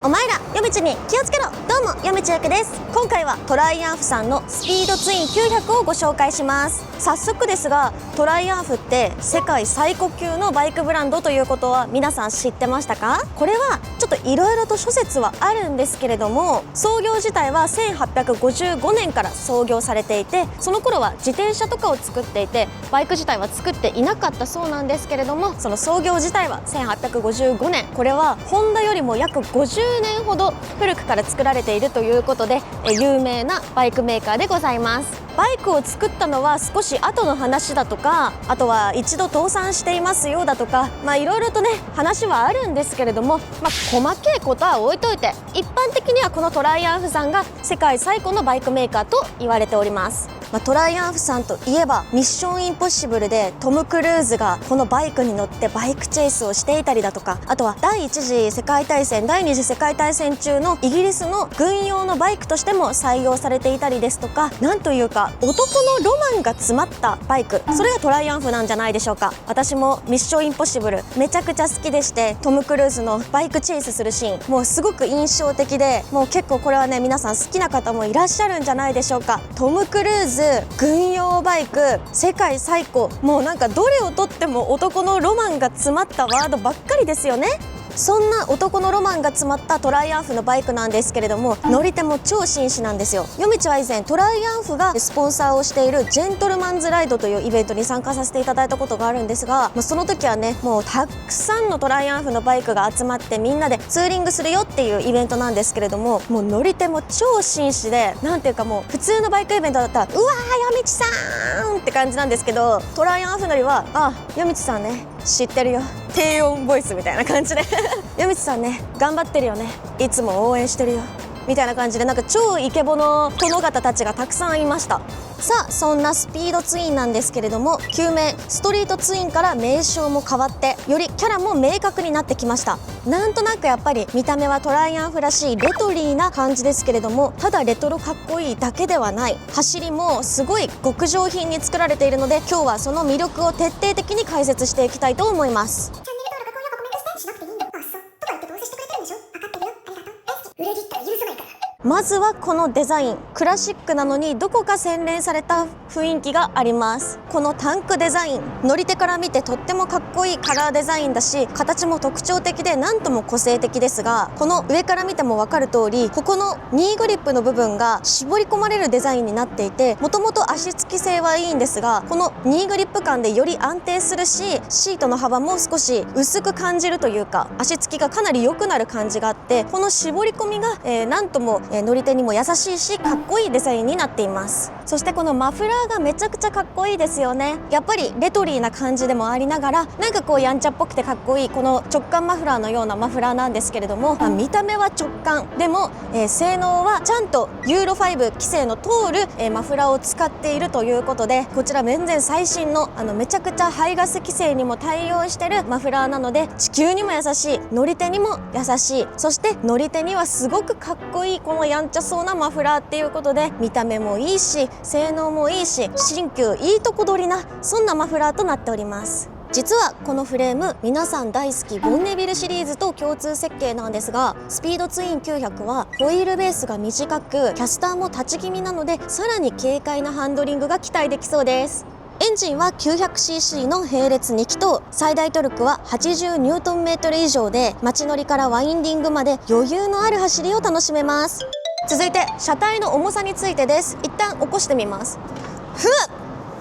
お前ら夜道に気をつけろ。どうも夜道ゆくです。今回はトライアンフさんのスピードツイン900をご紹介します。早速ですが、トライアンフって世界最古級のバイクブランドということは皆さん知ってましたか？これはちょっといろいろと諸説はあるんですけれども、創業自体は1855年から創業されていて、その頃は自転車とかを作っていてバイク自体は作っていなかったそうなんですけれども、その創業自体は1855年、これはホンダよりも約50年ほど古くから作られているということで、有名なバイクメーカーでございます。バイクを作ったのは少し後の話だとか、あとは一度倒産していますよだとか、いろいろとね話はあるんですけれども、細けいことは置いといて、一般的にはこのトライアンフさんが世界最古のバイクメーカーと言われております。トライアンフさんといえばミッションインポッシブルでトム・クルーズがこのバイクに乗ってバイクチェイスをしていたりだとか、あとは第一次世界大戦第二次世界大戦中のイギリスの軍用のバイクとしても採用されていたりですとか、なんというか男のロマンが詰まったバイク、それがトライアンフなんじゃないでしょうか。私もミッションインポッシブルめちゃくちゃ好きでして、トム・クルーズのバイクチェイスするシーンもうすごく印象的で、もう結構これはね皆さん好きな方もいらっしゃるんじゃないでしょうか。トム・クルーズ軍用バイク世界最古、もうなんかどれをとっても男のロマンが詰まったワードばっかりですよね。そんな男のロマンが詰まったトライアンフのバイクなんですけれども、乗り手も超紳士なんですよ。夜道は以前トライアンフがスポンサーをしているジェントルマンズライドというイベントに参加させていただいたことがあるんですが、その時はねもうたくさんのトライアンフのバイクが集まってみんなでツーリングするよっていうイベントなんですけれども、もう乗り手も超紳士で、なんていうかもう普通のバイクイベントだったらうわー夜道さんって感じなんですけど、トライアンフ乗りは夜道さんね知ってるよ、低音ボイスみたいな感じで夜道さんね頑張ってるよね、いつも応援してるよみたいな感じで、なんか超イケボの殿方たちがたくさんいました。さあそんなスピードツインなんですけれども、旧名ストリートツインから名称も変わってよりキャラも明確になってきました。なんとなくやっぱり見た目はトライアンフらしいレトリーな感じですけれども、ただレトロかっこいいだけではない、走りもすごい極上品に作られているので、今日はその魅力を徹底的に解説していきたいと思います。まずはこのデザイン、クラシックなのにどこか洗練された雰囲気があります。このタンクデザイン、乗り手から見てとってもかっこいいカラーデザインだし、形も特徴的でなんとも個性的ですが、この上から見ても分かる通り、ここのニーグリップの部分が絞り込まれるデザインになっていて、もともと足つき性はいいんですが、このニーグリップ感でより安定するし、シートの幅も少し薄く感じるというか、足つきがかなり良くなる感じがあって、この絞り込みが、なんとも乗り手にも優しいしかっこいいデザインになっています。そしてこのマフラーがめちゃくちゃかっこいいですよね。やっぱりレトリーな感じでもありながら、なんかこうやんちゃっぽくてかっこいいこの直感マフラーのようなマフラーなんですけれども、見た目は直感でも、性能はちゃんとユーロ5規制の通る、マフラーを使っているということで、こちら全然最新のめちゃくちゃ排ガス規制にも対応してるマフラーなので、地球にも優しい、乗り手にも優しい、そして乗り手にはすごくかっこいいこのやんちゃそうなマフラーっていうことで、見た目もいいし性能もいいし新旧いいとこ取りな、そんなマフラーとなっております。実はこのフレーム、皆さん大好きボンネビルシリーズと共通設計なんですが、スピードツイン900はホイールベースが短くキャスターも立ち気味なので、さらに軽快なハンドリングが期待できそうです。エンジンは 900cc の並列2気筒、最大トルクは80ニュートンメートル以上で、街乗りからワインディングまで余裕のある走りを楽しめます。続いて車体の重さについてです。一旦起こしてみます。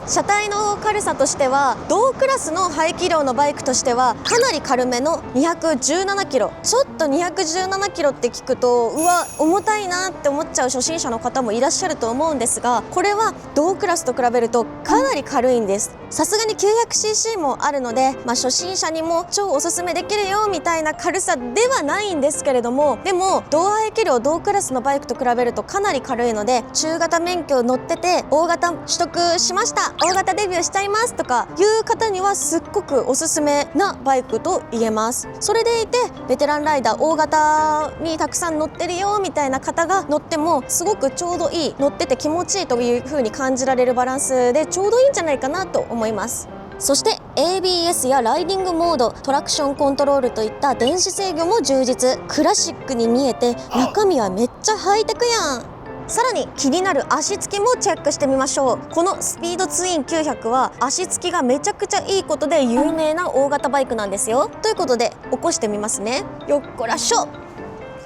車体の軽さとしては同クラスの排気量のバイクとしてはかなり軽めの217キロ。ちょっと217キロって聞くとうわ重たいなって思っちゃう初心者の方もいらっしゃると思うんですが、これは同クラスと比べるとかなり軽いんです。さすがに 900cc もあるので、初心者にも超おすすめできるよみたいな軽さではないんですけれども、でも同排気量同クラスのバイクと比べるとかなり軽いので、中型免許乗ってて大型取得しました、大型デビューしちゃいますとかいう方にはすっごくおすすめなバイクと言えます。それでいてベテランライダー大型にたくさん乗ってるよみたいな方が乗ってもすごくちょうどいい、乗ってて気持ちいいという風に感じられるバランスでちょうどいいんじゃないかなと思います。そして ABS やライディングモード、トラクションコントロールといった電子制御も充実。クラシックに見えて中身はめっちゃハイテクやん。さらに気になる足つきもチェックしてみましょう。このスピードツイン900は足つきがめちゃくちゃいいことで有名な大型バイクなんですよ。ということで起こしてみますね。よっこらしょ。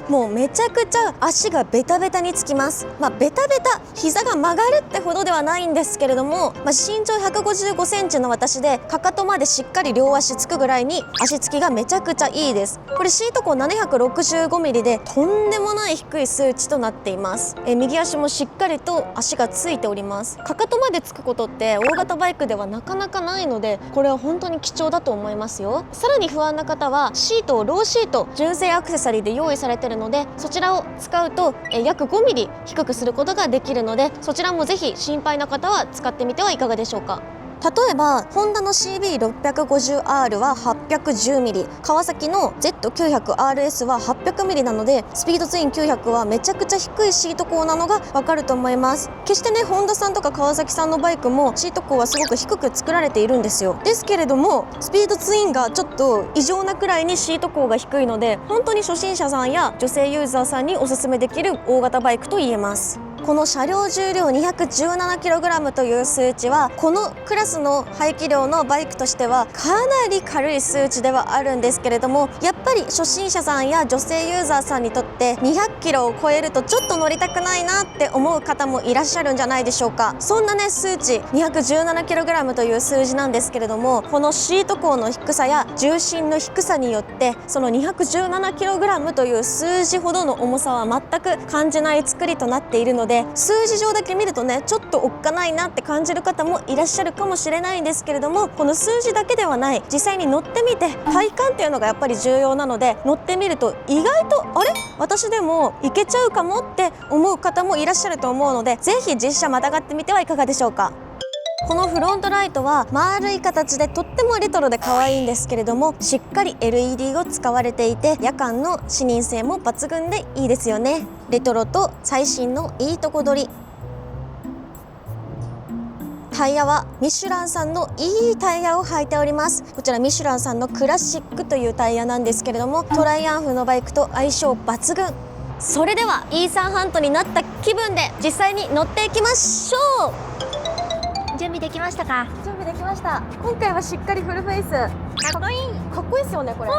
もうめちゃくちゃ足がベタベタにつきます。ベタベタ、膝が曲がるってほどではないんですけれども、身長155センチの私でかかとまでしっかり両足つくぐらいに足つきがめちゃくちゃいいです。これシート高765ミリでとんでもない低い数値となっています。右足もしっかりと足がついております。かかとまでつくことって大型バイクではなかなかないので、これは本当に貴重だと思いますよ。さらに不安な方はシートをローシート純正アクセサリーで用意されているので、そちらを使うと約5ミリ低くすることができるので、そちらもぜひ心配な方は使ってみてはいかがでしょうか。例えばホンダの CB650R は 810mm、 川崎の Z900RS は 800mm なので、スピードツイン900はめちゃくちゃ低いシート高なのがわかると思います。決してね、ホンダさんとか川崎さんのバイクもシート高はすごく低く作られているんですよ。ですけれどもスピードツインがちょっと異常なくらいにシート高が低いので、本当に初心者さんや女性ユーザーさんにおすすめできる大型バイクと言えます。この車両重量 217kg という数値はこのクラスの排気量のバイクとしてはかなり軽い数値ではあるんですけれども、やっぱり初心者さんや女性ユーザーさんにとって200キロを超えるとちょっと乗りたくないなって思う方もいらっしゃるんじゃないでしょうか。そんなね数値 217kg という数字なんですけれども、このシート高の低さや重心の低さによってその 217kg という数字ほどの重さは全く感じない作りとなっているので、数字上だけ見るとねちょっとおっかないなって感じる方もいらっしゃるかもしれないんですけれども、この数字だけではない、実際に乗ってみて体感っていうのがやっぱり重要なので、乗ってみると意外とあれ私でもいけちゃうかもって思う方もいらっしゃると思うので、ぜひ実車またがってみてはいかがでしょうか。このフロントライトは丸い形でとってもレトロで可愛いんですけれども、しっかり LED を使われていて夜間の視認性も抜群でいいですよね。レトロと最新のいいとこ取り。タイヤはミシュランさんのいいタイヤを履いております。こちらミシュランさんのクラシックというタイヤなんですけれども、トライアンフのバイクと相性抜群。それではイーサンハントになった気分で実際に乗っていきましょう。準備できましたか？準備できました。今回はしっかりフルフェイス。かっこいい。かっこいいですよねこれ。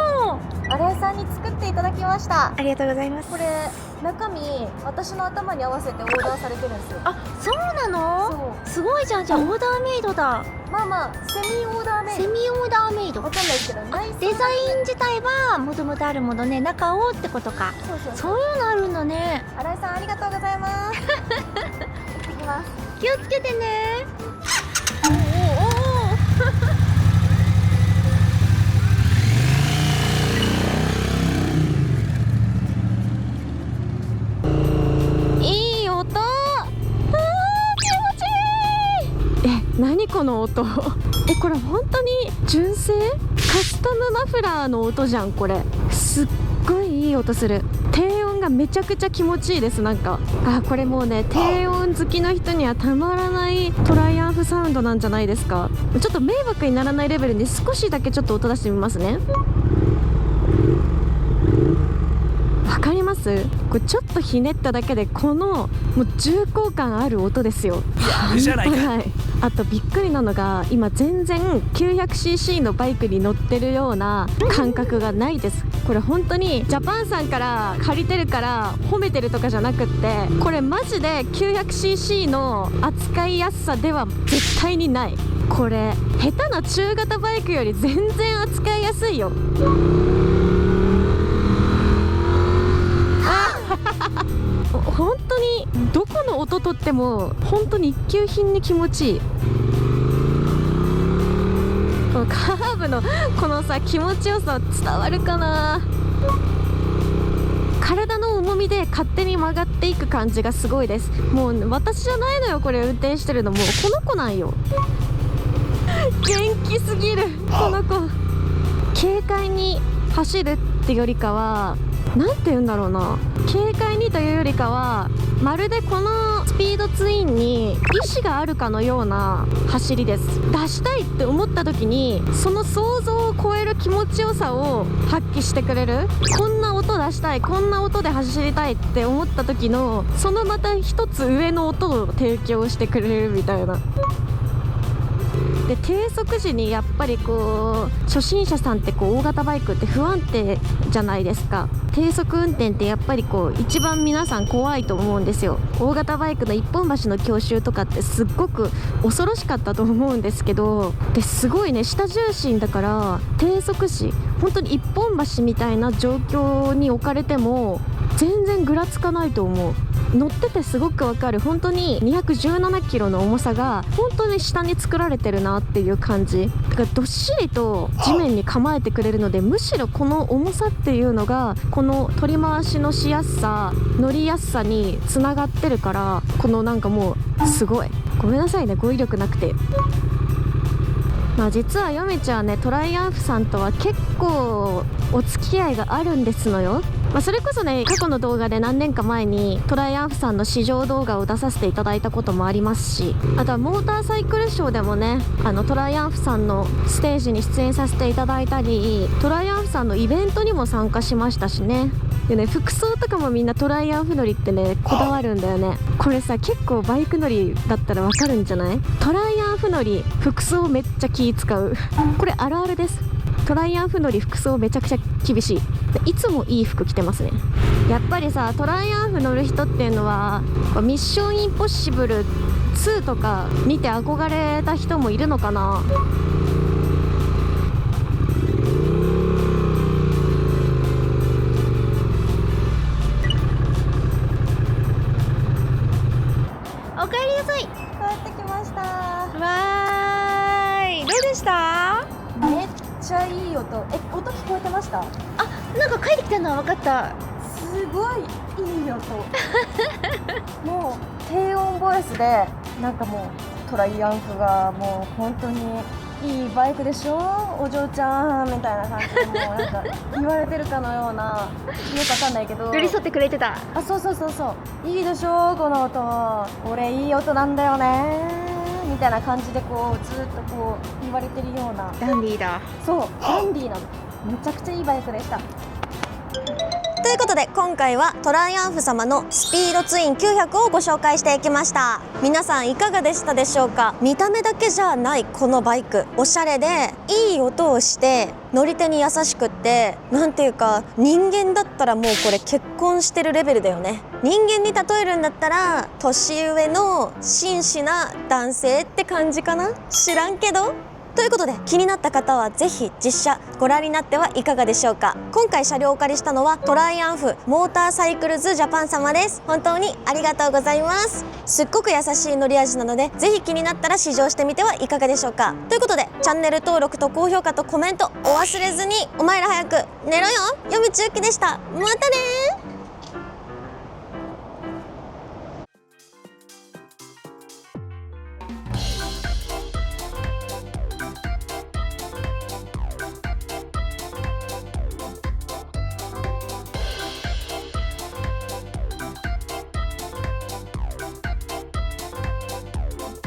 新井さんに作っていただきました。ありがとうございます。これ中身私の頭に合わせてオーダーされてるんですよ。あ、そうなの？そう。すごいじゃん。じゃあオーダーメイドだ。セミオーダーメイド。セミオーダーメイド。わかんないですけど、デザイン自体はもともとあるものね、中をってことか。そういうのあるんだね。新井さんありがとうございます。行ってきます。気をつけてね。いい音。気持ちいい。何この音。これ本当に純正カスタムマフラーの音じゃん。これすっごいいい音する。低音がめちゃくちゃ気持ちいいです。なんかこれもうね低音好きの人にはたまらないトライアンフサウンドなんじゃないですか。ちょっと迷惑にならないレベルに少しだけちょっと音出してみますね。わかります？これちょっとひねっただけでこのもう重厚感ある音ですよ。やるじゃないか。あとびっくりなのが今全然 900cc のバイクに乗ってるような感覚がないです。これ本当にジャパンさんから借りてるから褒めてるとかじゃなくって、これマジで 900cc の扱いやすさでは絶対にない。これ下手な中型バイクより全然扱いやすいよ。本当にどこの音とっても本当に一級品に気持ちいい。このカーブのこのさ気持ちよさ伝わるかな。体の重みで勝手に曲がっていく感じがすごいです。もう私じゃないのよこれ運転してるの。もうこの子なんよ。元気すぎるこの子。軽快に走るってよりかはなんて言うんだろうな、軽快にというよりかはまるでこのスピードツインに意志があるかのような走りです。出したいって思った時にその想像を超える気持ちよさを発揮してくれる。こんな音出したい、こんな音で走りたいって思った時のそのまた一つ上の音を提供してくれるみたいな。で低速時にやっぱりこう初心者さんってこう大型バイクって不安定じゃないですか。低速運転ってやっぱりこう一番皆さん怖いと思うんですよ。大型バイクの一本橋の教習とかってすっごく恐ろしかったと思うんですけど、ですごいね、下重心だから低速時本当に一本橋みたいな状況に置かれても全然ぐらつかないと思う。乗っててすごくわかる。本当に217キロの重さが本当に下に作られてるなっていう感じだから、どっしりと地面に構えてくれるので、むしろこの重さっていうのがこの取り回しのしやすさ、乗りやすさにつながってるから、このなんかもうすごい、ごめんなさいね語彙力なくて。まあ実はヨメちゃんね、トライアンフさんとは結構お付き合いがあるんですのよ。それこそね、過去の動画で何年か前にトライアンフさんの試乗動画を出させていただいたこともありますし、あとはモーターサイクルショーでもね、トライアンフさんのステージに出演させていただいたり、トライアンフさんのイベントにも参加しましたしね。でね、服装とかもみんなトライアンフ乗りってねこだわるんだよね。これさ、結構バイク乗りだったらわかるんじゃない？トライアンフ乗り服装めっちゃ気使うこれあるあるです。トライアンフ乗り服装めちゃくちゃ厳しい。いつもいい服着てますね。やっぱりさ、トライアンフ乗る人っていうのはミッションインポッシブル2とか見て憧れた人もいるのかな。おかえりなさい。帰ってきました。わーい、どうでした？めっちゃいい音。音聞こえてました？なんか帰ってきたのは分かった。すごいいい音もう低音ボイスでなんかもうトライアンフがもう本当にいいバイクでしょお嬢ちゃんみたいな感じでもうなんか言われてるかのような、よくわかんないけど寄り添ってくれてた。そういいでしょこの音、俺いい音なんだよねみたいな感じでこうずっとこう言われてるような。ダンディーだ。そうダンディーなの。めちゃくちゃいいバイクでした。ということで今回はトライアンフ様のスピードツイン900をご紹介していきました。皆さんいかがでしたでしょうか？見た目だけじゃないこのバイク、おしゃれでいい音をして乗り手に優しくって、なんていうか人間だったらもうこれ結婚してるレベルだよね。人間に例えるんだったら年上の紳士な男性って感じかな？知らんけど。ということで気になった方はぜひ実車ご覧になってはいかがでしょうか。今回車両をお借りしたのはトライアンフモーターサイクルズジャパン様です。本当にありがとうございます。すっごく優しい乗り味なのでぜひ気になったら試乗してみてはいかがでしょうか。ということでチャンネル登録と高評価とコメントお忘れずに。お前ら早く寝ろよ。夜道ゆきでした。またねー。